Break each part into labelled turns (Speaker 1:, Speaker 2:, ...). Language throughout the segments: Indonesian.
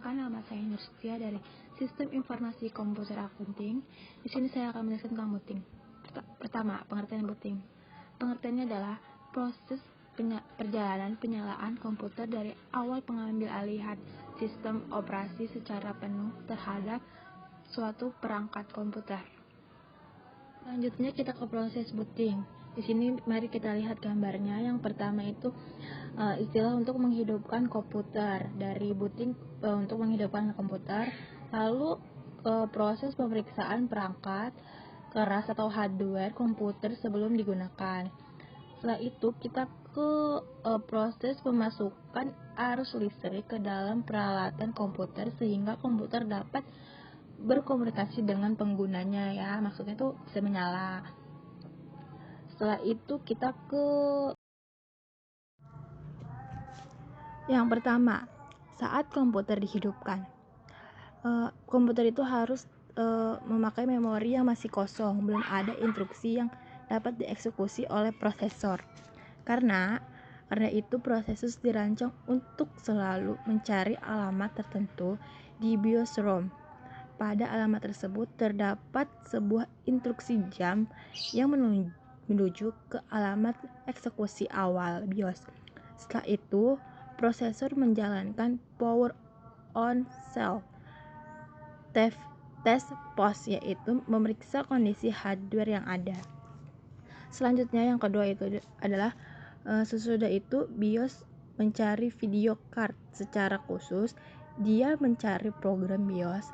Speaker 1: Perkenalkan, nama saya Nurstia dari Sistem Informasi Komputer Akunting. Di sini saya akan menjelaskan tentang booting. Pertama, pengertian booting. Pengertiannya adalah proses perjalanan penyalaan komputer dari awal pengambil alihan sistem operasi secara penuh terhadap suatu perangkat komputer. Selanjutnya kita ke proses booting. Di sini mari kita lihat gambarnya. Yang pertama itu istilah untuk menghidupkan komputer. Dari booting untuk menghidupkan komputer. Lalu proses pemeriksaan perangkat keras atau hardware komputer sebelum digunakan. Setelah itu kita ke proses pemasukan arus listrik ke dalam peralatan komputer sehingga komputer dapat berkomunikasi dengan penggunanya, ya, maksudnya itu bisa menyala. Setelah itu kita ke yang pertama, saat komputer dihidupkan. Komputer itu harus memakai memori yang masih kosong, belum ada instruksi yang dapat dieksekusi oleh prosesor. Karena itu prosesor dirancang untuk selalu mencari alamat tertentu di BIOS ROM. Pada alamat tersebut terdapat sebuah instruksi jump yang menuju ke alamat eksekusi awal BIOS. Setelah itu, prosesor menjalankan power on cell test post, yaitu memeriksa kondisi hardware yang ada. Selanjutnya yang kedua itu adalah sesudah itu BIOS mencari video card. Secara khusus dia mencari program BIOS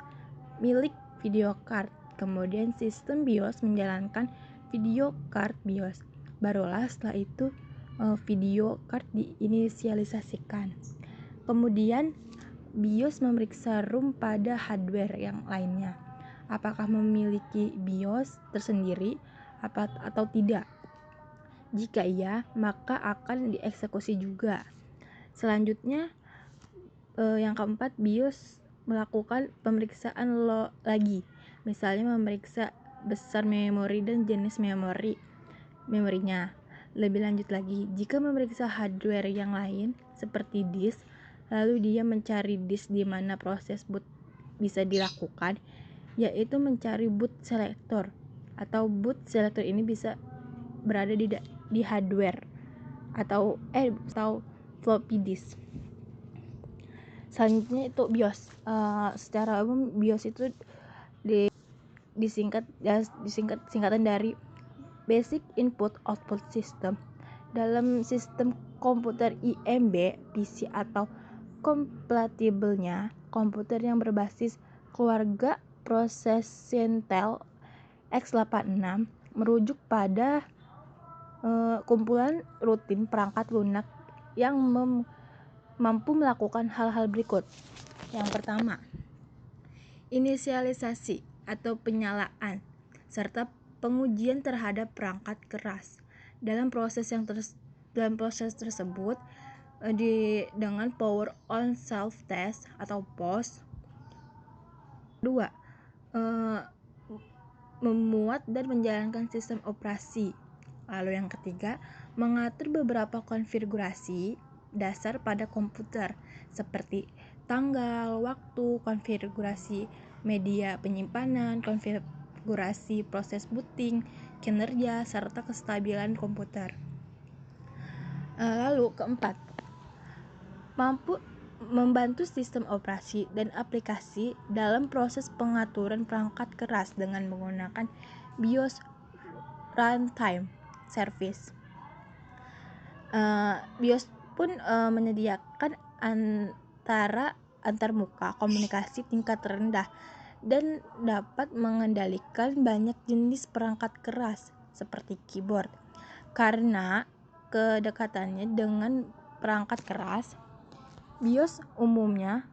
Speaker 1: milik video card. Kemudian sistem BIOS menjalankan video card BIOS. Barulah setelah itu video card diinisialisasikan. Kemudian BIOS memeriksa ROM pada hardware yang lainnya. Apakah memiliki BIOS tersendiri atau tidak? Jika iya, maka akan dieksekusi juga. Selanjutnya yang keempat, BIOS melakukan pemeriksaan lagi. Misalnya memeriksa besar memori dan jenis memorinya. Lebih lanjut lagi, jika memeriksa hardware yang lain seperti disk, lalu dia mencari disk di mana proses boot bisa dilakukan, yaitu mencari boot selector. Atau boot selector ini bisa berada di hardware atau floppy disk. Selanjutnya itu BIOS. Secara umum BIOS itu disingkatan dari Basic Input Output System. Dalam sistem komputer IMB, PC atau kompatibelnya komputer yang berbasis keluarga proses Intel x86 merujuk pada kumpulan rutin perangkat lunak yang mampu melakukan hal-hal berikut. Yang pertama, inisialisasi atau penyalaan serta pengujian terhadap perangkat keras. Dalam proses tersebut dengan power on self test atau POS. 2. Memuat dan menjalankan sistem operasi. Lalu yang ketiga, mengatur beberapa konfigurasi dasar pada komputer seperti tanggal, waktu, konfigurasi media penyimpanan, konfigurasi proses booting, kinerja, serta kestabilan komputer. Lalu keempat, mampu membantu sistem operasi dan aplikasi dalam proses pengaturan perangkat keras dengan menggunakan BIOS Runtime Service. BIOS pun menyediakan antarmuka komunikasi tingkat rendah dan dapat mengendalikan banyak jenis perangkat keras seperti keyboard. Karena kedekatannya dengan perangkat keras, BIOS umumnya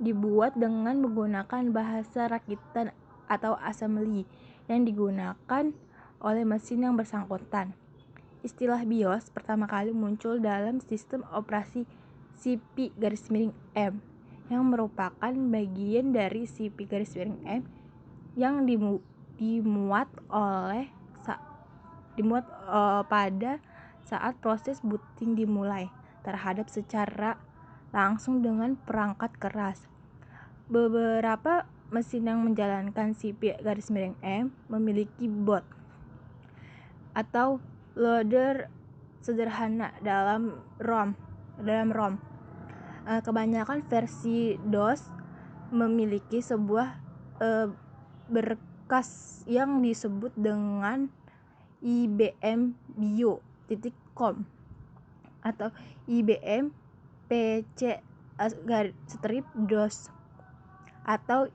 Speaker 1: dibuat dengan menggunakan bahasa rakitan atau assembly yang digunakan oleh mesin yang bersangkutan. Istilah BIOS pertama kali muncul dalam sistem operasi CP-M yang merupakan bagian dari CP-M yang dimuat pada saat proses booting dimulai terhadap secara langsung dengan perangkat keras. Beberapa mesin yang menjalankan CPU-M memiliki boot atau loader sederhana dalam ROM. Kebanyakan versi DOS memiliki sebuah berkas yang disebut dengan IBM Bio.com atau IBM PC -DOS atau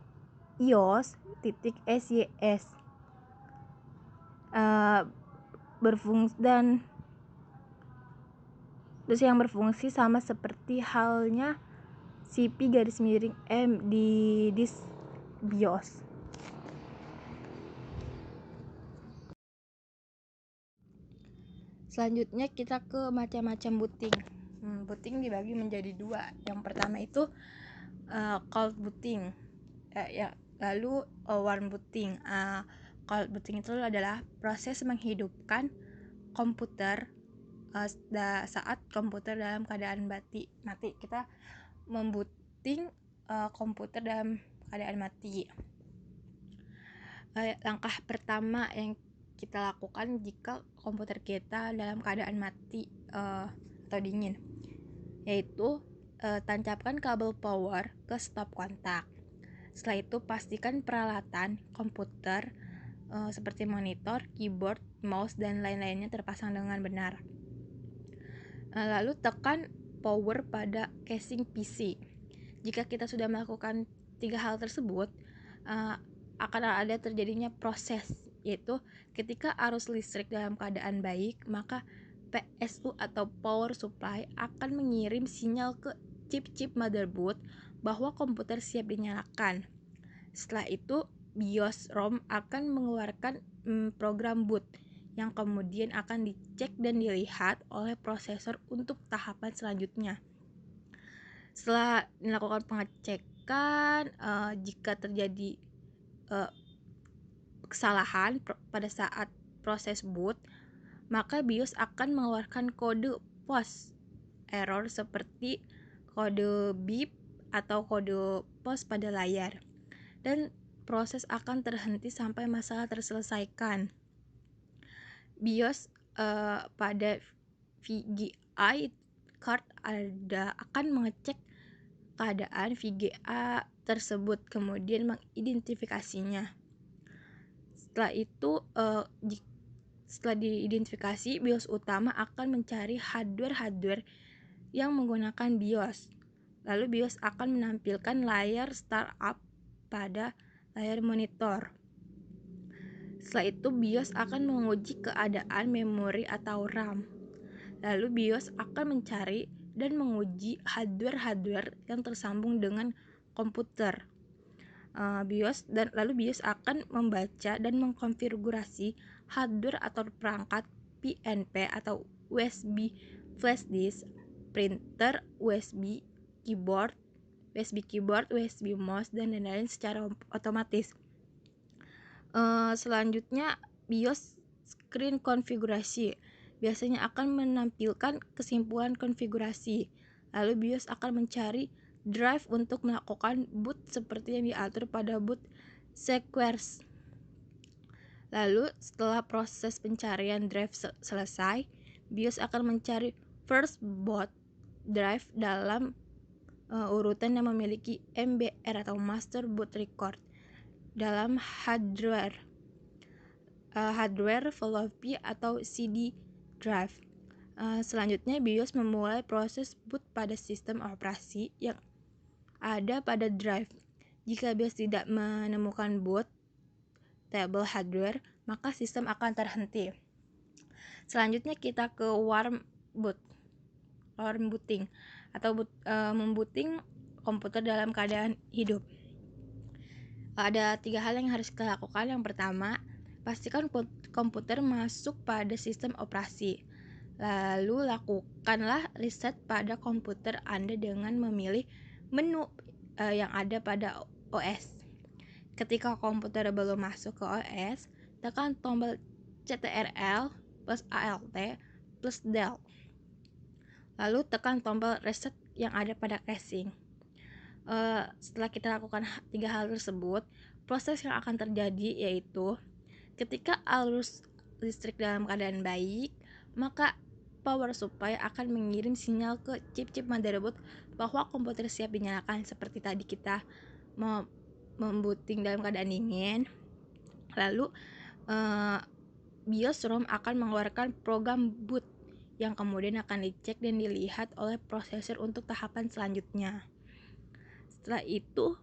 Speaker 1: iOS.SYS yang berfungsi sama seperti halnya CP-M di disk BIOS. Selanjutnya kita ke macam-macam booting. Booting dibagi menjadi dua. Yang pertama itu cold booting, lalu warm booting. Cold booting itu adalah proses menghidupkan komputer saat komputer dalam keadaan mati. Kita membooting komputer dalam keadaan mati. Langkah pertama yang kita lakukan jika komputer kita dalam keadaan mati atau dingin, yaitu tancapkan kabel power ke stop kontak. Setelah itu pastikan peralatan komputer seperti monitor, keyboard, mouse, dan lain-lainnya terpasang dengan benar. Lalu tekan power pada casing PC. Jika kita sudah melakukan 3 hal tersebut, akan ada terjadinya proses, yaitu ketika arus listrik dalam keadaan baik, maka PSU atau power supply akan mengirim sinyal ke chip motherboard bahwa komputer siap dinyalakan. Setelah itu BIOS ROM akan mengeluarkan program boot yang kemudian akan dicek dan dilihat oleh prosesor untuk tahapan selanjutnya. Setelah dilakukan pengecekan, jika terjadi kesalahan pada saat proses boot, maka BIOS akan mengeluarkan kode post error seperti kode beep atau kode post pada layar, dan proses akan terhenti sampai masalah terselesaikan. BIOS pada VGA card akan mengecek keadaan VGA tersebut, kemudian mengidentifikasinya. Setelah itu, setelah diidentifikasi, BIOS utama akan mencari hardware yang menggunakan BIOS. Lalu BIOS akan menampilkan layar startup pada layar monitor. Setelah itu BIOS akan menguji keadaan memori atau RAM. Lalu BIOS akan mencari dan menguji hardware yang tersambung dengan komputer. Lalu BIOS akan membaca dan mengkonfigurasi hardware atau perangkat PNP atau USB flash disk, printer, USB keyboard, USB mouse, dan lain-lain secara otomatis. Selanjutnya BIOS screen konfigurasi biasanya akan menampilkan kesimpulan konfigurasi. Lalu BIOS akan mencari drive untuk melakukan boot seperti yang diatur pada boot sequence. Lalu setelah proses pencarian drive selesai, BIOS akan mencari first boot drive dalam urutan yang memiliki MBR atau master boot record dalam hardware floppy atau CD drive. Selanjutnya BIOS memulai proses boot pada sistem operasi yang ada pada drive. Jika BIOS tidak menemukan boot table hardware, maka sistem akan terhenti. Selanjutnya kita ke warm booting atau membooting komputer dalam keadaan hidup. Ada 3 hal yang harus kita lakukan. Yang pertama, pastikan komputer masuk pada sistem operasi. Lalu lakukanlah reset pada komputer Anda dengan memilih menu yang ada pada OS. Ketika komputer belum masuk ke OS, tekan tombol CTRL plus ALT plus del. Lalu tekan tombol reset yang ada pada casing. Setelah kita lakukan 3 hal tersebut, proses yang akan terjadi yaitu ketika arus listrik dalam keadaan baik, maka power supply akan mengirim sinyal ke chip-chip motherboard bahwa komputer siap dinyalakan, seperti tadi kita membooting dalam keadaan dingin. Lalu BIOS ROM akan mengeluarkan program boot yang kemudian akan dicek dan dilihat oleh prosesor untuk tahapan selanjutnya. Setelah itu,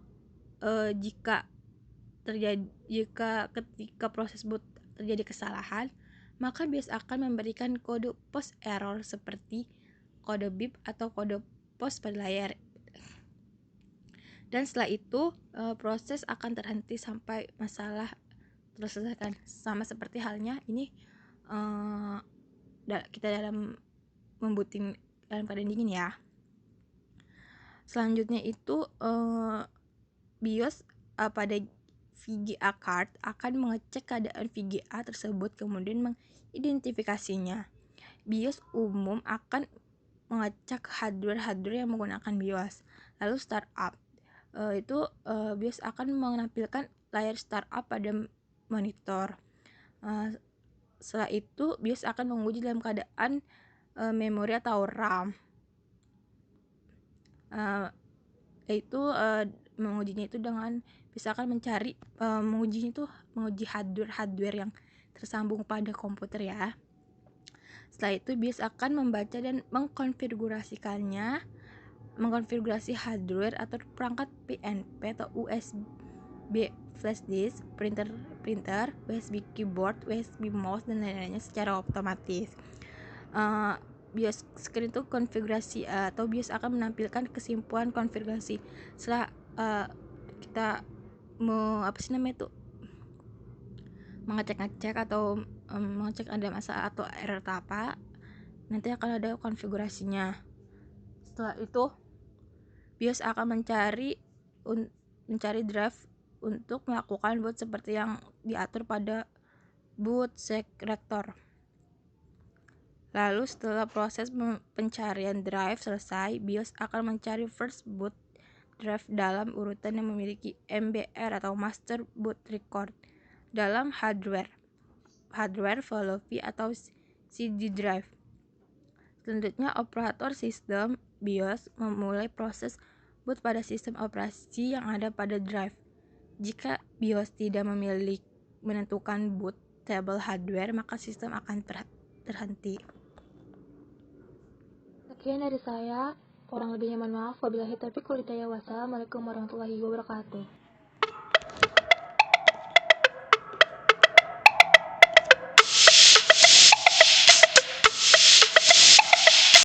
Speaker 1: jika ketika proses boot terjadi kesalahan, maka BIOS akan memberikan kode post error seperti kode beep atau kode post pada layar. Dan setelah itu, proses akan terhenti sampai masalah terselesaikan. Sama seperti halnya ini kita dalam membooting dalam keadaan dingin ya. Selanjutnya itu BIOS pada VGA card akan mengecek keadaan VGA tersebut, kemudian mengidentifikasinya. BIOS umum akan mengecek hardware yang menggunakan BIOS. Lalu startup, BIOS akan menampilkan layar startup pada monitor. Setelah itu, BIOS akan menguji dalam keadaan memori atau RAM. Mengujinya itu dengan misalkan menguji hardware yang tersambung pada komputer ya. Setelah itu BIOS akan membaca dan mengkonfigurasi hardware atau perangkat PNP atau USB flash disk, printer, USB keyboard, USB mouse dan lain-lainnya secara otomatis. BIOS screen itu konfigurasi atau BIOS akan menampilkan kesimpulan konfigurasi. Setelah kita mengecek atau mengecek ada masalah atau error apa, nanti akan ada konfigurasinya. Setelah itu BIOS akan mencari drive untuk melakukan boot seperti yang diatur pada boot selector. Lalu setelah proses pencarian drive selesai, BIOS akan mencari first boot drive dalam urutan yang memiliki MBR atau master boot record dalam hardware VLV atau CD drive. Selanjutnya, operator sistem BIOS memulai proses boot pada sistem operasi yang ada pada drive. Jika BIOS tidak menentukan bootable hardware, maka sistem akan terhenti.
Speaker 2: Sekian dari saya, kurang lebihnya mohon maaf. Wabillahi taufiq wal hidayah. Wassalamualaikum warahmatullahi wabarakatuh.